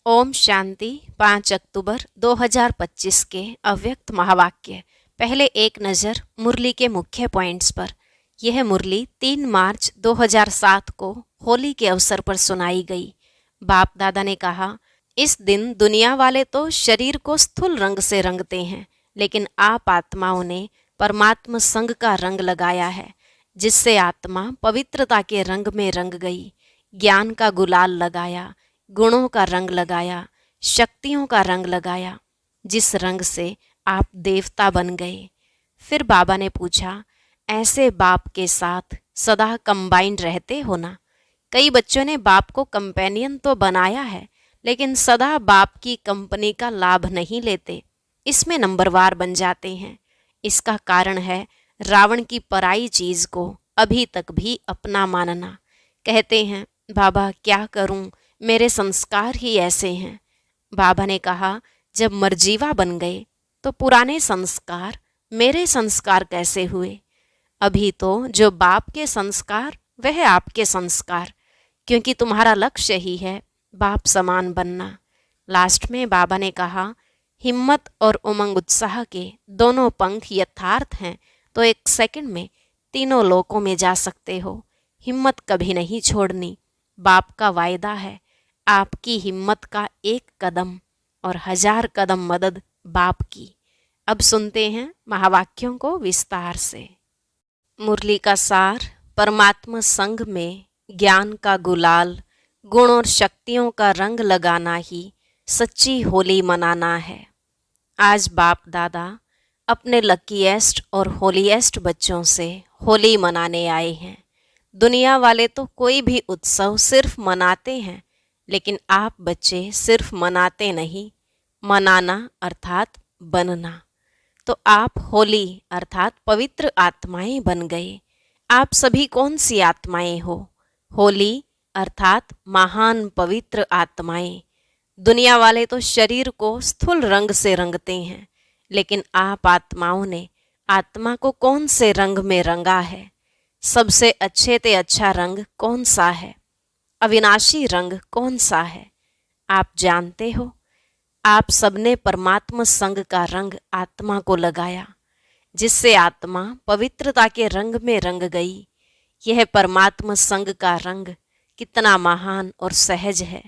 ओम शांति। 5 अक्टूबर 2025 के अव्यक्त महावाक्य। पहले एक नज़र मुरली के मुख्य पॉइंट्स पर। यह मुरली 3 मार्च 2007 को होली के अवसर पर सुनाई गई। बाप दादा ने कहा, इस दिन दुनिया वाले तो शरीर को स्थूल रंग से रंगते हैं, लेकिन आप आत्माओं ने परमात्मा संग का रंग लगाया है, जिससे आत्मा पवित्रता के रंग में रंग गई। ज्ञान का गुलाल लगाया, गुणों का रंग लगाया, शक्तियों का रंग लगाया, जिस रंग से आप देवता बन गए। फिर बाबा ने पूछा, ऐसे बाप के साथ सदा कंबाइंड रहते हो ना? कई बच्चों ने बाप को कंपेनियन तो बनाया है, लेकिन सदा बाप की कंपनी का लाभ नहीं लेते, इसमें नंबरवार बन जाते हैं। इसका कारण है रावण की पराई चीज को अभी तक भी अपना मानना। कहते हैं, बाबा क्या करूं, मेरे संस्कार ही ऐसे हैं। बाबा ने कहा, जब मरजीवा बन गए तो पुराने संस्कार मेरे संस्कार कैसे हुए? अभी तो जो बाप के संस्कार वह आपके संस्कार, क्योंकि तुम्हारा लक्ष्य ही है बाप समान बनना। लास्ट में बाबा ने कहा, हिम्मत और उमंग उत्साह के दोनों पंख यथार्थ हैं तो 1 सेकंड में तीनों लोकों में जा सकते हो। हिम्मत कभी नहीं छोड़नी। बाप का वायदा है, आपकी हिम्मत का 1 कदम और 1000 कदम मदद बाप की। अब सुनते हैं महावाक्यों को विस्तार से। मुरली का सार। परमात्मा संग में ज्ञान का गुलाल, गुण और शक्तियों का रंग लगाना ही सच्ची होली मनाना है। आज बाप दादा अपने लकीएस्ट और होलीएस्ट बच्चों से होली मनाने आए हैं। दुनिया वाले तो कोई भी उत्सव सिर्फ मनाते हैं, लेकिन आप बच्चे सिर्फ मनाते नहीं, मनाना अर्थात बनना। तो आप होली अर्थात पवित्र आत्माएं बन गए। आप सभी कौन सी आत्माएं हो? होली अर्थात महान पवित्र आत्माएं। दुनिया वाले तो शरीर को स्थूल रंग से रंगते हैं, लेकिन आप आत्माओं ने आत्मा को कौन से रंग में रंगा है? सबसे अच्छे ते अच्छा रंग कौन सा है? अविनाशी रंग कौन सा है? आप जानते हो? आप सबने परमात्मा संग का रंग आत्मा को लगाया, जिससे आत्मा पवित्रता के रंग में रंग गई। यह परमात्मा संग का रंग कितना महान और सहज है।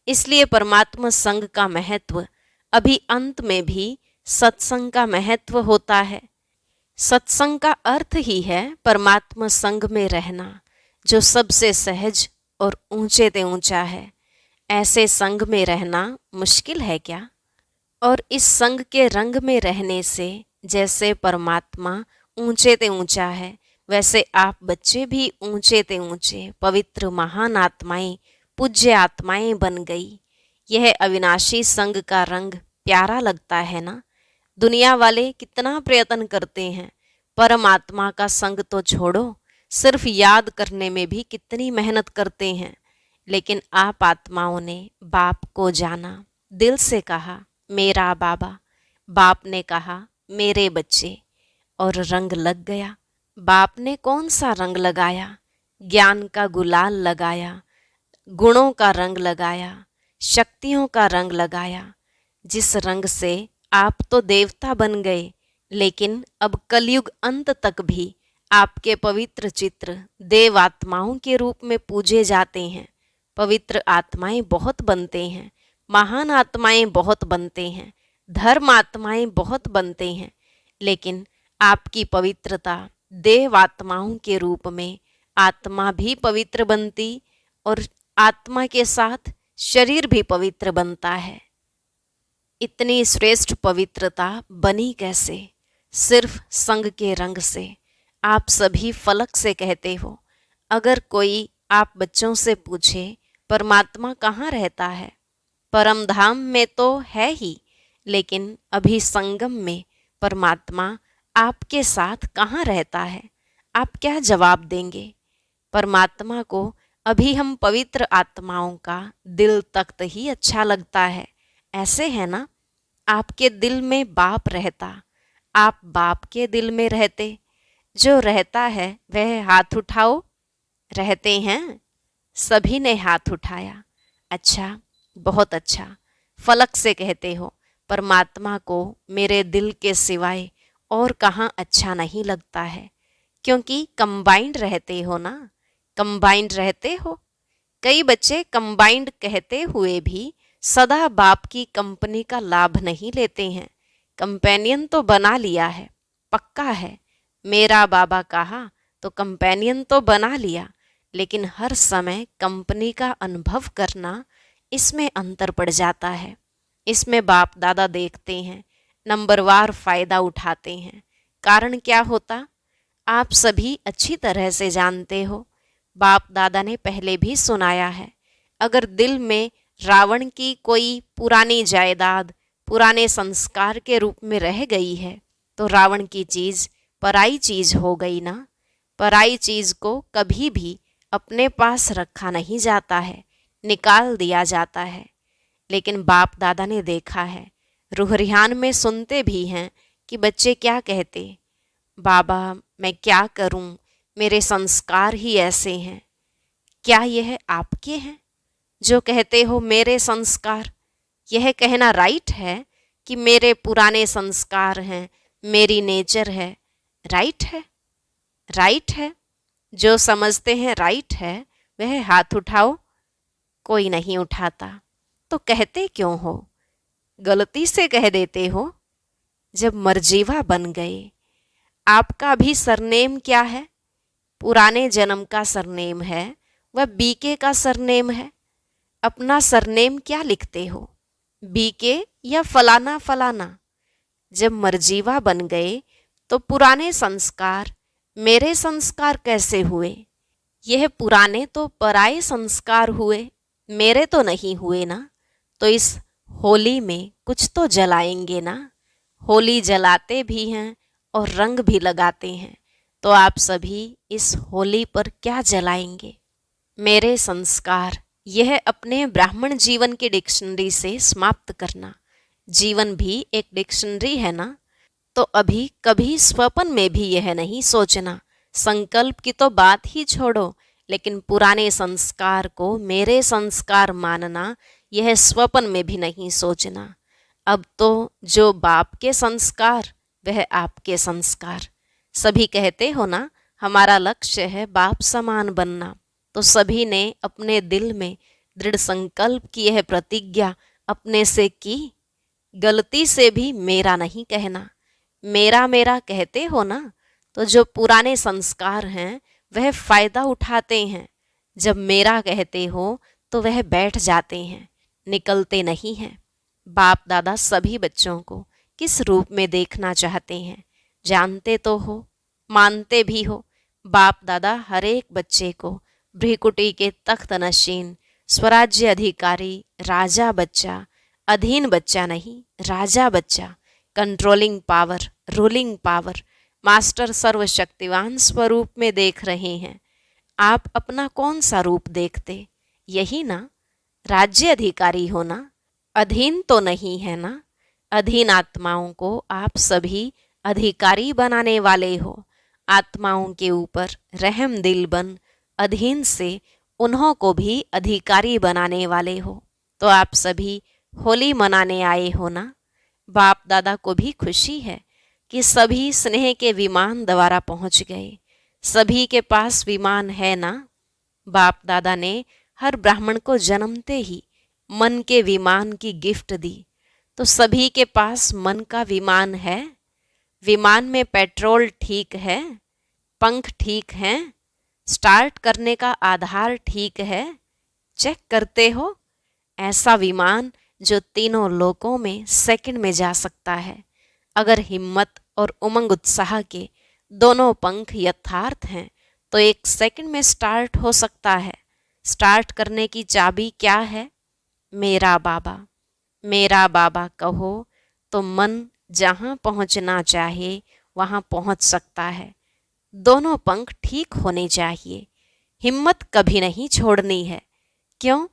इसलिए परमात्मा संग का महत्व अभी अंत में भी सत्संग का महत्व होता है। सत्संग का अर्थ ही है परमात्मा संग में रहना, जो सबसे सहज और ऊंचे ते ऊंचा है। ऐसे संग में रहना मुश्किल है क्या? और इस संग के रंग में रहने से जैसे परमात्मा ऊंचे ते ऊंचा है, वैसे आप बच्चे भी ऊंचे ते ऊंचे पवित्र महान आत्माएं, पूज्य आत्माएं बन गई। यह अविनाशी संग का रंग प्यारा लगता है ना? दुनिया वाले कितना प्रयत्न करते हैं, परमात्मा का संग तो छोड़ो, सिर्फ याद करने में भी कितनी मेहनत करते हैं। लेकिन आप आत्माओं ने बाप को जाना, दिल से कहा मेरा बाबा, बाप ने कहा मेरे बच्चे, और रंग लग गया। बाप ने कौन सा रंग लगाया? ज्ञान का गुलाल लगाया, गुणों का रंग लगाया, शक्तियों का रंग लगाया, जिस रंग से आप तो देवता बन गए। लेकिन अब कलयुग अंत तक भी आपके पवित्र चित्र देव आत्माओं के रूप में पूजे जाते हैं। पवित्र आत्माएं बहुत बनते हैं, महान आत्माएं बहुत बनते हैं, धर्म आत्माएं बहुत बनते हैं, लेकिन आपकी पवित्रता देव आत्माओं के रूप में आत्मा भी पवित्र बनती और आत्मा के साथ शरीर भी पवित्र बनता है। इतनी श्रेष्ठ पवित्रता बनी कैसे? सिर्फ संग के रंग से। आप सभी फलक से कहते हो। अगर कोई आप बच्चों से पूछे परमात्मा कहाँ रहता है? परम धाम में तो है ही, लेकिन अभी संगम में परमात्मा आपके साथ कहाँ रहता है? आप क्या जवाब देंगे? परमात्मा को अभी हम पवित्र आत्माओं का दिल तख्त ही अच्छा लगता है, ऐसे है ना? आपके दिल में बाप रहता, आप बाप के दिल में रहते। जो रहता है वह हाथ उठाओ। रहते हैं? सभी ने हाथ उठाया। अच्छा, बहुत अच्छा। फलक से कहते हो परमात्मा को मेरे दिल के सिवाय और कहाँ अच्छा नहीं लगता है, क्योंकि कंबाइंड रहते हो ना, कंबाइंड रहते हो। कई बच्चे कंबाइंड कहते हुए भी सदा बाप की कंपनी का लाभ नहीं लेते हैं। कंपेनियन तो बना लिया है, पक्का है, मेरा बाबा कहा तो कंपेनियन तो बना लिया, लेकिन हर समय कंपनी का अनुभव करना, इसमें अंतर पड़ जाता है। इसमें बाप दादा देखते हैं, नंबरवार फायदा उठाते हैं। कारण क्या होता, आप सभी अच्छी तरह से जानते हो। बाप दादा ने पहले भी सुनाया है, अगर दिल में रावण की कोई पुरानी जायदाद पुराने संस्कार के रूप में रह गई है, तो रावण की चीज पराई चीज हो गई ना। पराई चीज को कभी भी अपने पास रखा नहीं जाता है, निकाल दिया जाता है। लेकिन बाप दादा ने देखा है, रूहरियान में सुनते भी हैं कि बच्चे क्या कहते, बाबा मैं क्या करूं, मेरे संस्कार ही ऐसे हैं। क्या यह आपके हैं जो कहते हो मेरे संस्कार? यह कहना राइट है कि मेरे पुराने संस्कार हैं, मेरी नेचर है, राइट है? राइट है? जो समझते हैं राइट है वह हाथ उठाओ। कोई नहीं उठाता, तो कहते क्यों हो? गलती से कह देते हो। जब मर्जीवा बन गए, आपका भी सरनेम क्या है? पुराने जन्म का सरनेम है, वह बीके का सरनेम है। अपना सरनेम क्या लिखते हो, बीके या फलाना फलाना? जब मर्जीवा बन गए तो पुराने संस्कार मेरे संस्कार कैसे हुए? यह पुराने तो पराए संस्कार हुए, मेरे तो नहीं हुए ना। तो इस होली में कुछ तो जलाएंगे ना। होली जलाते भी हैं और रंग भी लगाते हैं, तो आप सभी इस होली पर क्या जलाएंगे? मेरे संस्कार, यह अपने ब्राह्मण जीवन की डिक्शनरी से समाप्त करना। जीवन भी एक डिक्शनरी है ना, तो अभी कभी स्वप्न में भी यह नहीं सोचना। संकल्प की तो बात ही छोड़ो, लेकिन पुराने संस्कार को मेरे संस्कार मानना, यह स्वप्न में भी नहीं सोचना। अब तो जो बाप के संस्कार वह आपके संस्कार। सभी कहते हो ना हमारा लक्ष्य है बाप समान बनना, तो सभी ने अपने दिल में दृढ़ संकल्प की यह प्रतिज्ञा अपने से की। गलती से भी मेरा नहीं कहना। मेरा मेरा कहते हो ना, तो जो पुराने संस्कार हैं वह फायदा उठाते हैं। जब मेरा कहते हो तो वह बैठ जाते हैं, निकलते नहीं हैं। बाप दादा सभी बच्चों को किस रूप में देखना चाहते हैं जानते तो हो, मानते भी हो। बाप दादा हर एक बच्चे को भ्रिकुटी के तख्त नशीन, स्वराज्य अधिकारी, राजा बच्चा, अधीन बच्चा नहीं, राजा बच्चा, controlling power, ruling power, master सर्वशक्तिवान स्वरूप में देख रहे हैं। आप अपना कौन सा रूप देखते? यही ना, राज्य अधिकारी हो ना, अधीन तो नहीं है ना। अधीन आत्माओं को आप सभी अधिकारी बनाने वाले हो। आत्माओं के ऊपर रहम दिल बन अधीन से उन्हों को भी अधिकारी बनाने वाले हो। तो आप सभी होली मनाने आए हो ना। बाप दादा को भी खुशी है कि सभी स्नेह के विमान द्वारा पहुंच गए। सभी के पास विमान है ना। बाप दादा ने हर ब्राह्मण को जन्मते ही मन के विमान की गिफ्ट दी, तो सभी के पास मन का विमान है। विमान में पेट्रोल ठीक है, पंख ठीक हैं, स्टार्ट करने का आधार ठीक है। चेक करते हो, ऐसा विमान जो तीनों लोकों में सेकंड में जा सकता है। अगर हिम्मत और उमंग उत्साह के दोनों पंख यथार्थ हैं तो एक सेकंड में स्टार्ट हो सकता है। स्टार्ट करने की चाबी क्या है? मेरा बाबा। मेरा बाबा कहो तो मन जहाँ पहुँचना चाहे वहाँ पहुँच सकता है। दोनों पंख ठीक होने चाहिए। हिम्मत कभी नहीं छोड़नी है। क्यों?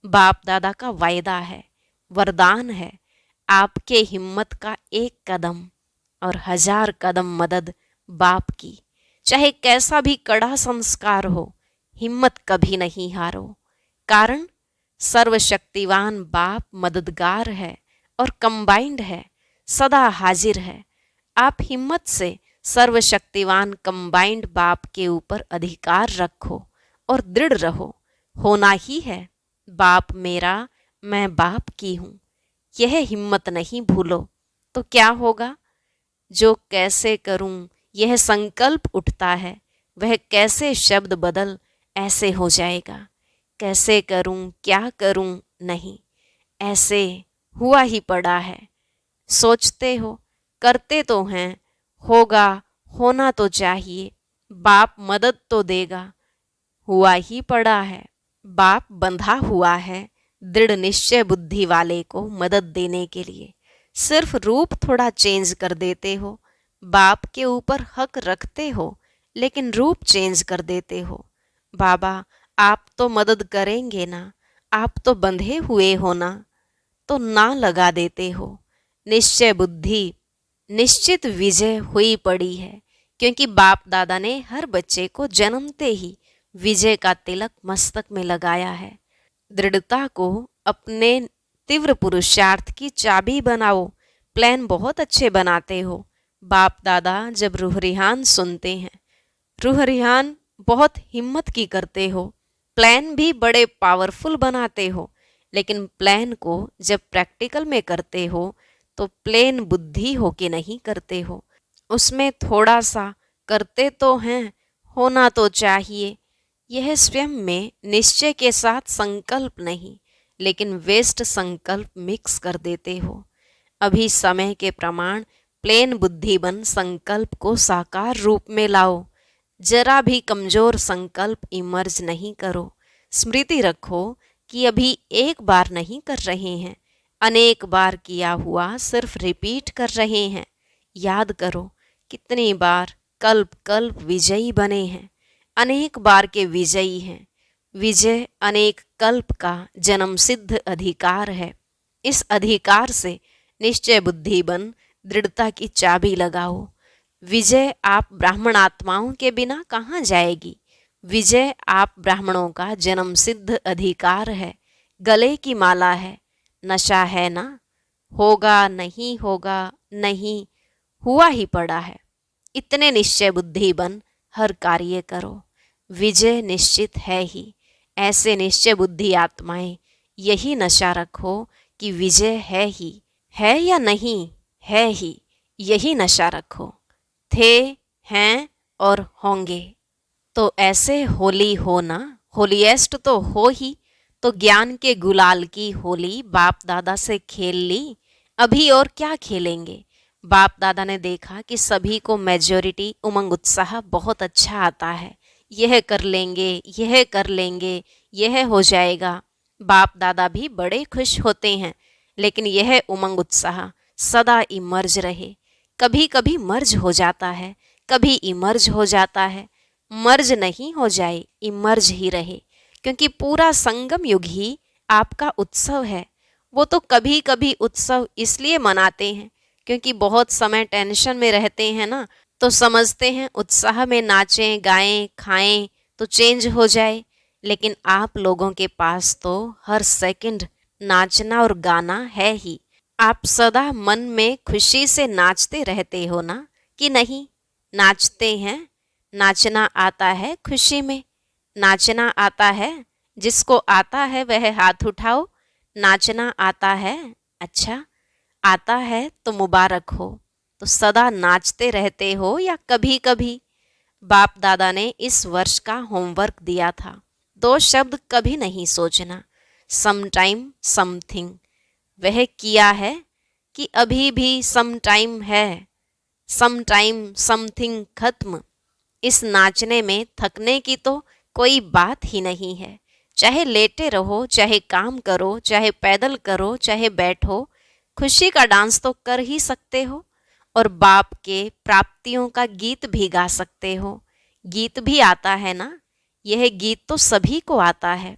बाप दादा का वायदा है, वरदान है। आपके हिम्मत का एक कदम और 1000 कदम मदद बाप की। चाहे कैसा भी कड़ा संस्कार हो, हिम्मत कभी नहीं हारो। कारण सर्वशक्तिवान बाप मददगार है और कंबाइंड है, सदा हाजिर है। आप हिम्मत से सर्वशक्तिवान कंबाइंड बाप के ऊपर अधिकार रखो और दृढ़ रहो। होना ही है, बाप मेरा, मैं बाप की हूँ। यह हिम्मत नहीं भूलो तो क्या होगा? जो कैसे करूं यह संकल्प उठता है, वह कैसे शब्द बदल ऐसे हो जाएगा। कैसे करूं, क्या करूं नहीं, ऐसे हुआ ही पड़ा है। सोचते हो, करते तो हैं, होगा, होना तो चाहिए, बाप मदद तो देगा। हुआ ही पड़ा है, बाप बंधा हुआ है दृढ़ निश्चय बुद्धि वाले को मदद देने के लिए। सिर्फ रूप थोड़ा चेंज कर देते हो, बाप के ऊपर हक रखते हो, लेकिन रूप चेंज कर देते हो। बाबा आप तो मदद करेंगे ना, आप तो बंधे हुए हो ना, तो ना लगा देते हो। निश्चय बुद्धि निश्चित विजय हुई पड़ी है, क्योंकि बाप दादा ने हर बच्चे को जन्मते ही विजय का तिलक मस्तक में लगाया है। दृढ़ता को अपने तीव्र पुरुषार्थ की चाबी बनाओ। प्लान बहुत अच्छे बनाते हो। बाप दादा जब रूह रिहान सुनते हैं, रूह रिहान बहुत हिम्मत की करते हो। प्लान भी बड़े पावरफुल बनाते हो, लेकिन प्लान को जब प्रैक्टिकल में करते हो तो प्लेन बुद्धि होके नहीं करते हो। उसमें थोड़ा सा करते तो हैं, होना तो चाहिए। यह स्वयं में निश्चय के साथ संकल्प नहीं, लेकिन वेस्ट संकल्प मिक्स कर देते हो। अभी समय के प्रमाण प्लेन बुद्धि बन संकल्प को साकार रूप में लाओ। जरा भी कमजोर संकल्प इमर्ज नहीं करो। स्मृति रखो कि अभी एक बार नहीं कर रहे हैं, अनेक बार किया हुआ सिर्फ रिपीट कर रहे हैं। याद करो कितनी बार कल्प कल्प विजयी बने हैं, अनेक बार के विजयी हैं। विजय अनेक कल्प का जन्म सिद्ध अधिकार है। इस अधिकार से निश्चय बुद्धि बन दृढ़ता की चाबी लगाओ। विजय आप ब्राह्मण आत्माओं के बिना कहाँ जाएगी? विजय आप ब्राह्मणों का जन्म सिद्ध अधिकार है, गले की माला है। नशा है ना? होगा नहीं, होगा नहीं, हुआ ही पड़ा है। इतने निश्चय बुद्धि बन हर कार्य करो। विजय निश्चित है ही। ऐसे निश्चय बुद्धि आत्माएं यही नशा रखो कि विजय है ही, है या नहीं, है ही, यही नशा रखो। थे, हैं और होंगे। तो ऐसे होली हो ना, होलीएस्ट तो हो ही। तो ज्ञान के गुलाल की होली बाप दादा से खेल ली, अभी और क्या खेलेंगे? बाप दादा ने देखा कि सभी को मेजॉरिटी उमंग उत्साह बहुत अच्छा आता है। यह कर लेंगे, यह कर लेंगे, यह हो जाएगा। बाप दादा भी बड़े खुश होते हैं, लेकिन यह उमंग उत्साह सदा इमर्ज रहे। कभी कभी मर्ज हो जाता है, कभी इमर्ज हो जाता है। मर्ज नहीं हो जाए, इमर्ज ही रहे, क्योंकि पूरा संगम युग ही आपका उत्सव है। वो तो कभी कभी उत्सव इसलिए मनाते हैं क्योंकि बहुत समय टेंशन में रहते हैं ना, तो समझते हैं उत्साह में नाचें, गाएं, खाएं तो चेंज हो जाए। लेकिन आप लोगों के पास तो हर सेकंड नाचना और गाना है ही। आप सदा मन में खुशी से नाचते रहते हो ना, कि नहीं? नाचते हैं। नाचना आता है खुशी में, नाचना आता है। जिसको आता है वह हाथ उठाओ। नाचना आता है? अच्छा, आता है तो मुबारक हो। तो सदा नाचते रहते हो या कभी कभी? बाप दादा ने इस वर्ष का होमवर्क दिया था। 2 शब्द कभी नहीं सोचना, समटाइम समथिंग। वह किया है कि अभी भी समटाइम है। समटाइम समथिंग खत्म। इस नाचने में थकने की तो कोई बात ही नहीं है। चाहे लेटे रहो, चाहे काम करो, चाहे पैदल करो, चाहे बैठो, खुशी का डांस तो कर ही सकते हो। और बाप के प्राप्तियों का गीत भी गा सकते हो। गीत भी आता है ना? यह गीत तो सभी को आता है।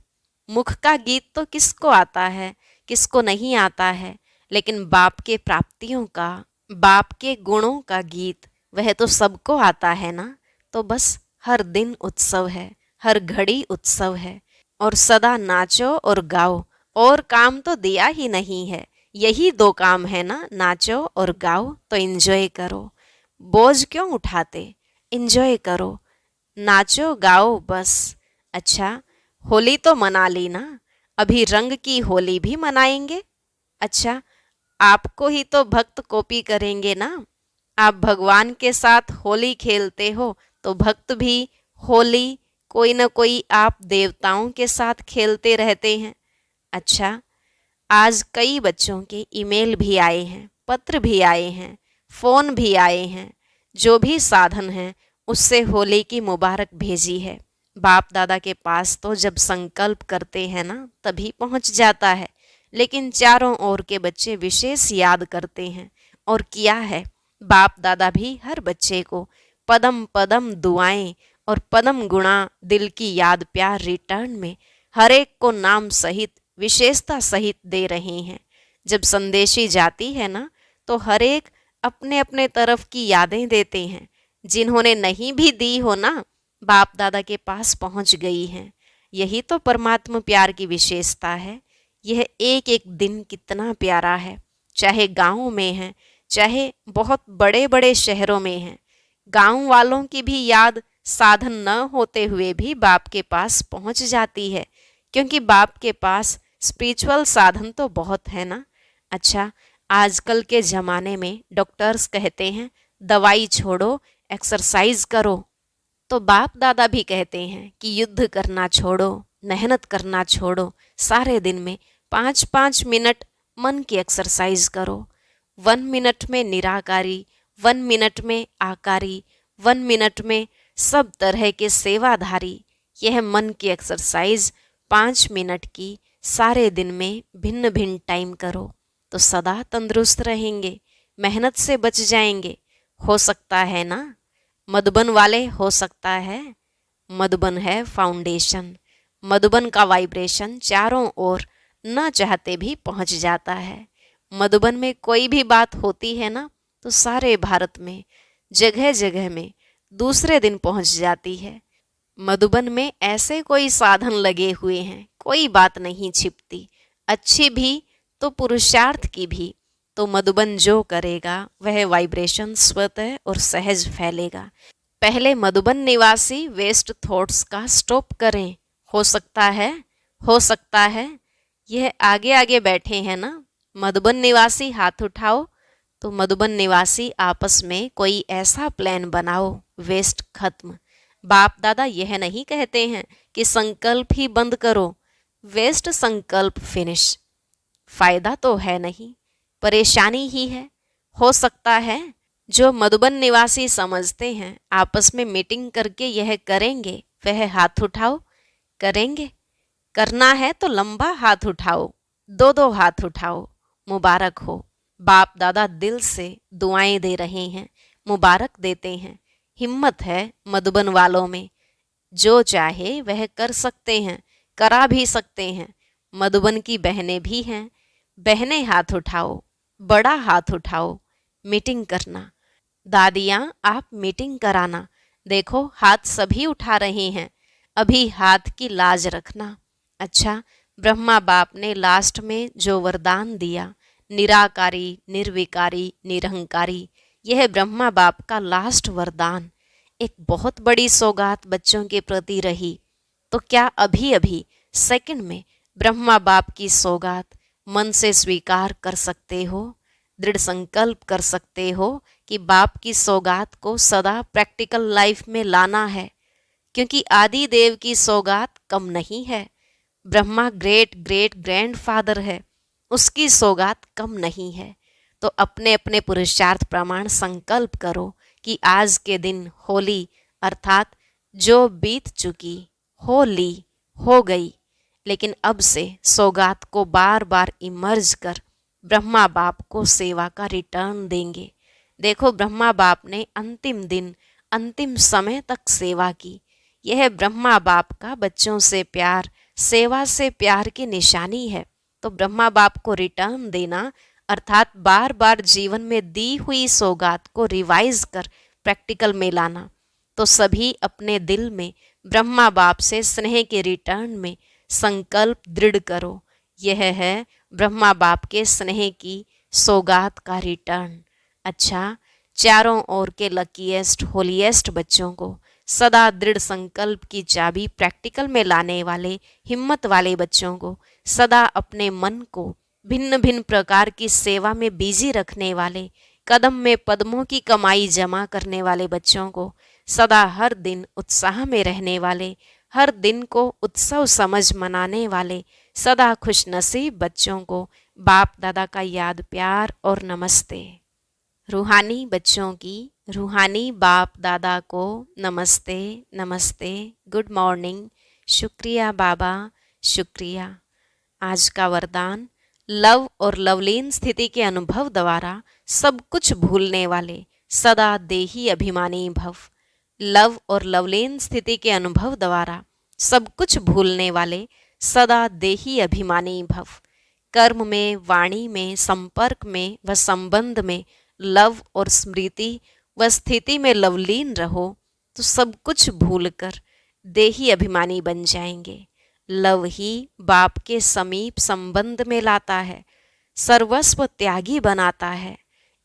मुख का गीत तो किसको आता है, किसको नहीं आता है। लेकिन बाप के प्राप्तियों का, बाप के गुणों का गीत, वह तो सबको आता है ना। तो बस हर दिन उत्सव है, हर घड़ी उत्सव है। और सदा नाचो और गाओ। और काम तो दिया ही नहीं है, यही दो काम है ना, नाचो और गाओ, तो एंजॉय करो। बोझ क्यों उठाते, एंजॉय करो, नाचो गाओ बस। अच्छा, होली तो मना ली ना, अभी रंग की होली भी मनाएंगे। अच्छा, आपको ही तो भक्त कॉपी करेंगे ना। आप भगवान के साथ होली खेलते हो तो भक्त भी होली कोई न कोई आप देवताओं के साथ खेलते रहते हैं। अच्छा, आज कई बच्चों के ईमेल भी आए हैं, पत्र भी आए हैं, फ़ोन भी आए हैं, जो भी साधन है उससे होली की मुबारक भेजी है। बाप दादा के पास तो जब संकल्प करते हैं ना तभी पहुंच जाता है, लेकिन चारों ओर के बच्चे विशेष याद करते हैं। और किया है, बाप दादा भी हर बच्चे को पदम पदम दुआएं और पदम गुणा दिल की याद प्यार रिटर्न में हर एक को नाम सहित विशेषता सहित दे रहे हैं। जब संदेशी जाती है ना तो हर एक अपने अपने तरफ की यादें देते हैं। जिन्होंने नहीं भी दी हो ना, बाप दादा के पास पहुंच गई हैं। यही तो परमात्मा प्यार की विशेषता है। यह एक एक दिन कितना प्यारा है, चाहे गांव में है चाहे बहुत बड़े बड़े शहरों में है। गांव वालों की भी याद साधन न होते हुए भी बाप के पास पहुंच जाती है, क्योंकि बाप के पास स्पिरिचुअल साधन तो बहुत है ना। अच्छा, आजकल के ज़माने में डॉक्टर्स कहते हैं दवाई छोड़ो, एक्सरसाइज करो, तो बाप दादा भी कहते हैं कि युद्ध करना छोड़ो, मेहनत करना छोड़ो, सारे दिन में 5-5 मिनट मन की एक्सरसाइज करो। 1 मिनट में निराकारी, 1 मिनट में आकारी, 1 मिनट में सब तरह के सेवाधारी। यह मन की एक्सरसाइज 5 मिनट की सारे दिन में भिन्न भिन्न टाइम करो तो सदा तंदुरुस्त रहेंगे, मेहनत से बच जाएंगे। हो सकता है ना, मधुबन वाले हो सकता है। मधुबन है फाउंडेशन, मधुबन का वाइब्रेशन चारों ओर न चाहते भी पहुंच जाता है। मधुबन में कोई भी बात होती है ना तो सारे भारत में जगह जगह में दूसरे दिन पहुंच जाती है। मधुबन में ऐसे कोई साधन लगे हुए हैं, कोई बात नहीं छिपती, अच्छी भी तो पुरुषार्थ की भी। तो मधुबन जो करेगा वह वाइब्रेशन स्वतः और सहज फैलेगा। पहले मधुबन निवासी वेस्ट थॉट्स का स्टॉप करें। हो सकता है, हो सकता है, यह आगे आगे बैठे हैं ना। मधुबन निवासी हाथ उठाओ, तो मधुबन निवासी आपस में कोई ऐसा प्लान बनाओ, वेस्ट खत्म। बाप दादा यह नहीं कहते हैं कि संकल्प ही बंद करो, वेस्ट संकल्प फिनिश। फायदा तो है नहीं, परेशानी ही है। हो सकता है जो मधुबन निवासी समझते हैं आपस में मीटिंग करके यह करेंगे, वह हाथ उठाओ। करेंगे, करना है तो लंबा हाथ उठाओ, 2-2 हाथ उठाओ। मुबारक हो, बाप दादा दिल से दुआएं दे रहे हैं, मुबारक देते हैं। हिम्मत है मधुबन वालों में, जो चाहे वह कर सकते हैं, करा भी सकते हैं। मधुबन की बहनें भी हैं, बहनें हाथ उठाओ, बड़ा हाथ उठाओ, मीटिंग करना। दादियाँ आप मीटिंग कराना। देखो हाथ सभी उठा रहे हैं, अभी हाथ की लाज रखना। अच्छा, ब्रह्मा बाप ने लास्ट में जो वरदान दिया, निराकारी, निर्विकारी, निरहंकारी, यह ब्रह्मा बाप का लास्ट वरदान एक बहुत बड़ी सौगात बच्चों के प्रति रही। तो क्या अभी अभी सेकंड में ब्रह्मा बाप की सौगात मन से स्वीकार कर सकते हो? दृढ़ संकल्प कर सकते हो कि बाप की सौगात को सदा प्रैक्टिकल लाइफ में लाना है, क्योंकि आदि देव की सौगात कम नहीं है। ब्रह्मा ग्रेट ग्रेट ग्रैंडफादर है, उसकी सौगात कम नहीं है। तो अपने अपने पुरुषार्थ प्रमाण संकल्प करो कि आज के दिन होली अर्थात जो बीत चुकी होली हो गई, लेकिन अब से सौगात को बार बार इमर्ज कर ब्रह्मा बाप को सेवा का रिटर्न देंगे। देखो ब्रह्मा बाप ने अंतिम दिन अंतिम समय तक सेवा की। यह ब्रह्मा बाप का बच्चों से प्यार, सेवा से प्यार की निशानी है। तो ब्रह्मा बाप को रिटर्न देना अर्थात बार बार जीवन में दी हुई सौगात को रिवाइज कर प्रैक्टिकल में लाना। तो सभी अपने दिल में ब्रह्मा बाप से स्नेह के रिटर्न में संकल्प दृढ़ करो। यह है ब्रह्मा बाप के स्नेह की सौगात का रिटर्न। अच्छा, चारों ओर के लकीएस्ट होलीएस्ट बच्चों को, सदा दृढ़ संकल्प की चाबी प्रैक्टिकल में लाने वाले हिम्मत वाले बच्चों को, सदा अपने मन को भिन्न भिन्न प्रकार की सेवा में बिजी रखने वाले, कदम में पद्मों की कमाई जमा करने वाले बच्चों को, सदा हर दिन उत्साह में रहने वाले, हर दिन को उत्सव समझ मनाने वाले, सदा खुशनसीब बच्चों को बाप दादा का याद प्यार और नमस्ते। रूहानी बच्चों की रूहानी बाप दादा को नमस्ते नमस्ते, गुड मॉर्निंग, शुक्रिया बाबा, शुक्रिया। आज का वरदान, लव और लवलीन स्थिति के अनुभव द्वारा सब कुछ भूलने वाले सदा देही अभिमानी भव। लव और लवलीन स्थिति के अनुभव द्वारा सब कुछ भूलने वाले सदा देही अभिमानी भव। कर्म में, वाणी में, संपर्क में व संबंध में लव और स्मृति व स्थिति में लवलीन रहो तो सब कुछ भूलकर देही अभिमानी बन जाएंगे। लव ही बाप के समीप संबंध में लाता है, सर्वस्व त्यागी बनाता है।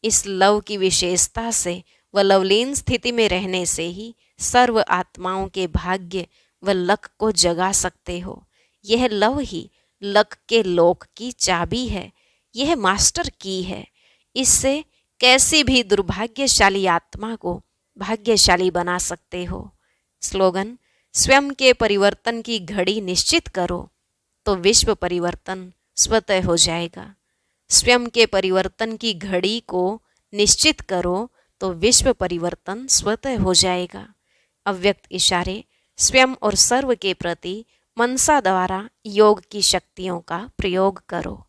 इस लव की विशेषता से व लवलीन स्थिति में रहने से ही सर्व आत्माओं के भाग्य व लक को जगा सकते हो। यह लव ही लक के लोक की चाबी है, यह मास्टर की है। इससे कैसी भी दुर्भाग्यशाली आत्मा को भाग्यशाली बना सकते हो। स्लोगन, स्वयं के परिवर्तन की घड़ी निश्चित करो तो विश्व परिवर्तन स्वतः हो जाएगा। स्वयं के परिवर्तन की घड़ी को निश्चित करो तो विश्व परिवर्तन स्वतः हो जाएगा। अव्यक्त इशारे स्वयं और सर्व के प्रति मनसा द्वारा योग की शक्तियों का प्रयोग करो।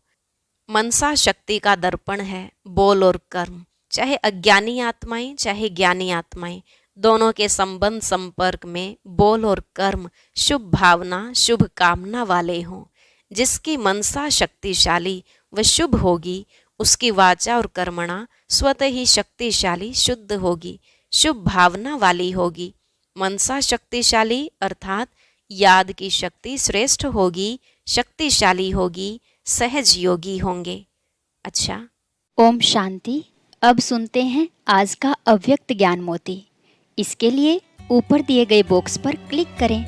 मनसा शक्ति का दर्पण है बोल और कर्म। चाहे अज्ञानी आत्माएं चाहे ज्ञानी आत्माएं, दोनों के संबंध संपर्क में बोल और कर्म शुभ भावना शुभ कामना वाले हों। जिसकी मनसा शक्तिशाली व शुभ होगी उसकी वाचा और कर्मणा स्वतः ही शक्तिशाली शुद्ध होगी, शुभ भावना वाली होगी। मनसा शक्तिशाली अर्थात याद की शक्ति श्रेष्ठ होगी, शक्तिशाली होगी, सहज योगी होंगे। अच्छा, ओम शांति। अब सुनते हैं आज का अव्यक्त ज्ञान मोती। इसके लिए ऊपर दिए गए बॉक्स पर क्लिक करें